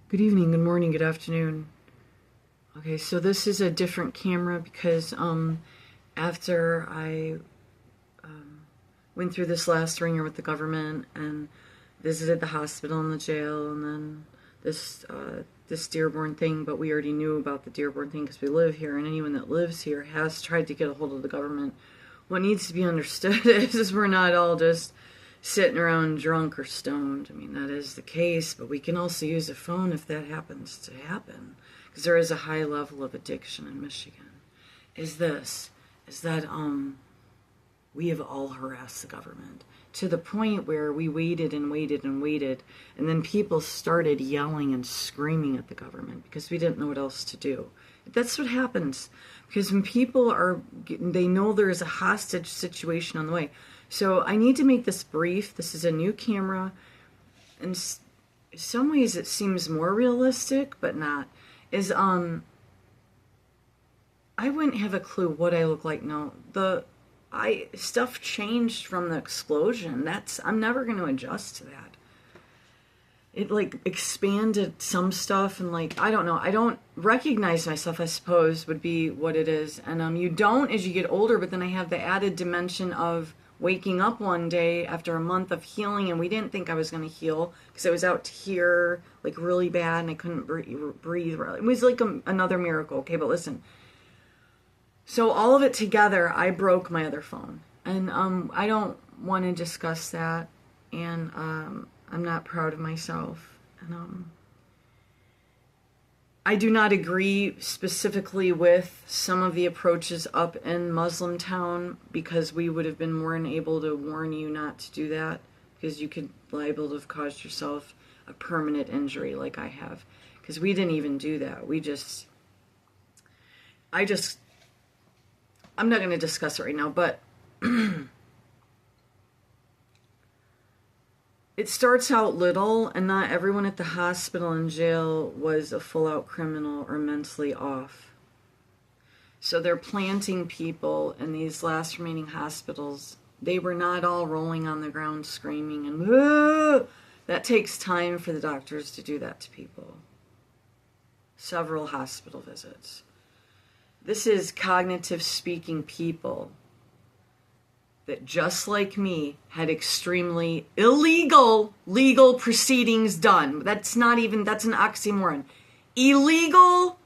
Good evening, good morning, good afternoon. Okay, so this is a different camera because after I went through this last ringer with the government and visited the hospital and the jail and then this Dearborn thing, but we already knew about the Dearborn thing because we live here, and anyone that lives here has tried to get a hold of the government. What needs to be understood is we're not all just sitting around drunk or stoned. I mean, that is the case, but we can also use a phone if that happens to happen, because there is a high level of addiction in Michigan. Is that we have all harassed the government to the point where we waited and waited and waited, and then people started yelling and screaming at the government because we didn't know what else to do. That's what happens, because when people they know there is a hostage situation on the way. So I need to make this brief. This is a new camera. In some ways it seems more realistic, but not. I wouldn't have a clue what I look like now. Stuff changed from the explosion. I'm never going to adjust to that. It expanded some stuff, and I don't know. I don't recognize myself, I suppose, would be what it is. And you don't as you get older, but then I have the added dimension of waking up one day after a month of healing, and we didn't think I was going to heal because I was out here really bad and I couldn't breathe. It was another miracle. Okay, but listen. So all of it together, I broke my other phone, and I don't want to discuss that, and I'm not proud of myself, and I do not agree specifically with some of the approaches up in Muslim town, because we would have been more than able to warn you not to do that, because you could liable to have caused yourself a permanent injury like I have, because we didn't even do that. I'm not going to discuss it right now, but it starts out little, and not everyone at the hospital and jail was a full-out criminal or mentally off. So they're planting people in these last remaining hospitals. They were not all rolling on the ground screaming and whoa! That takes time for the doctors to do that to people. Several hospital visits. This is cognitive speaking people that, just like me, had extremely illegal legal proceedings done. That's an oxymoron. Illegal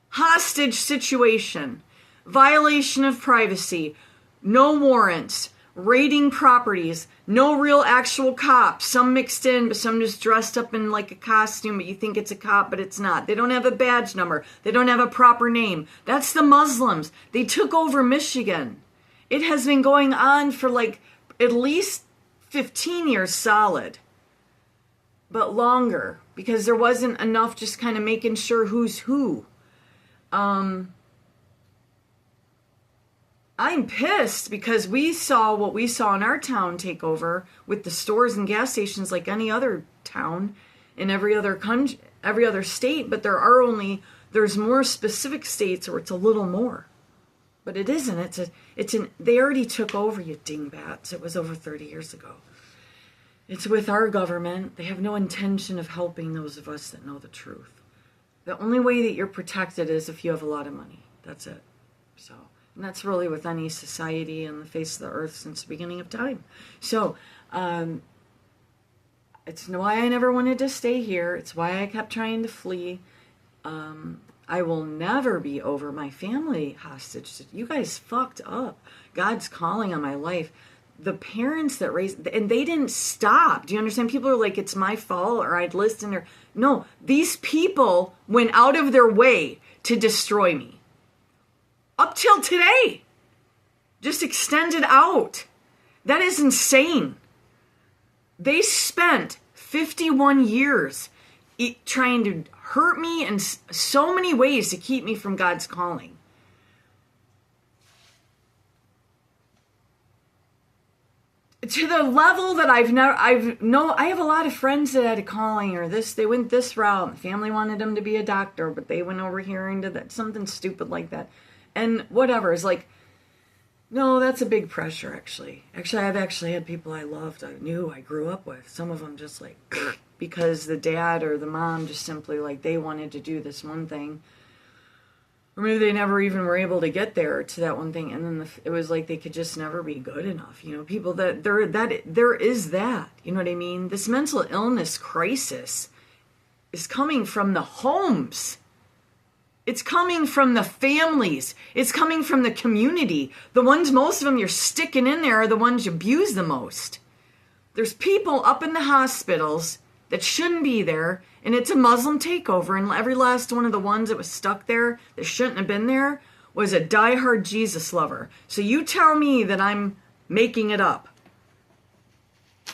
hostage situation, violation of privacy, no warrants, raiding properties, no real actual cops, some mixed in, but some just dressed up in a costume, but you think it's a cop, but it's not. They don't have a badge number. They don't have a proper name. That's the Muslims. They took over Michigan. It has been going on for at least 15 years solid, but longer, because there wasn't enough just kind of making sure who's who. I'm pissed because we saw what we saw in our town take over with the stores and gas stations like any other town in every other country, every other state, but there's more specific states where it's a little more. But it isn't. They already took over, you dingbats. It was over 30 years ago. It's with our government. They have no intention of helping those of us that know the truth. The only way that you're protected is if you have a lot of money. That's it. And that's really with any society on the face of the earth since the beginning of time. So, it's why I never wanted to stay here. It's why I kept trying to flee. I will never be over my family hostage. You guys fucked up. God's calling on my life. The parents that raised, and they didn't stop. Do you understand? People are like, it's my fault, or I'd listen, or no. These people went out of their way to destroy me. Up till today. Just extended out. That is insane. They spent 51 years trying to hurt me in so many ways to keep me from God's calling. To the level that I have a lot of friends that had a calling, or they went this route. The family wanted them to be a doctor, but they went over here into something stupid like that. And whatever, is no, that's a big pressure, actually. I've actually had people I loved, I knew, I grew up with. Some of them just because the dad or the mom just simply, like, they wanted to do this one thing. Or maybe they never even were able to get there to that one thing. And then it was like they could just never be good enough. You know, people there is that. You know what I mean? This mental illness crisis is coming from the homes. It's coming from the families. It's coming from the community. The ones, most of them you're sticking in there, are the ones you abuse the most. There's people up in the hospitals that shouldn't be there, and it's a Muslim takeover, and every last one of the ones that was stuck there that shouldn't have been there was a diehard Jesus lover. So you tell me that I'm making it up.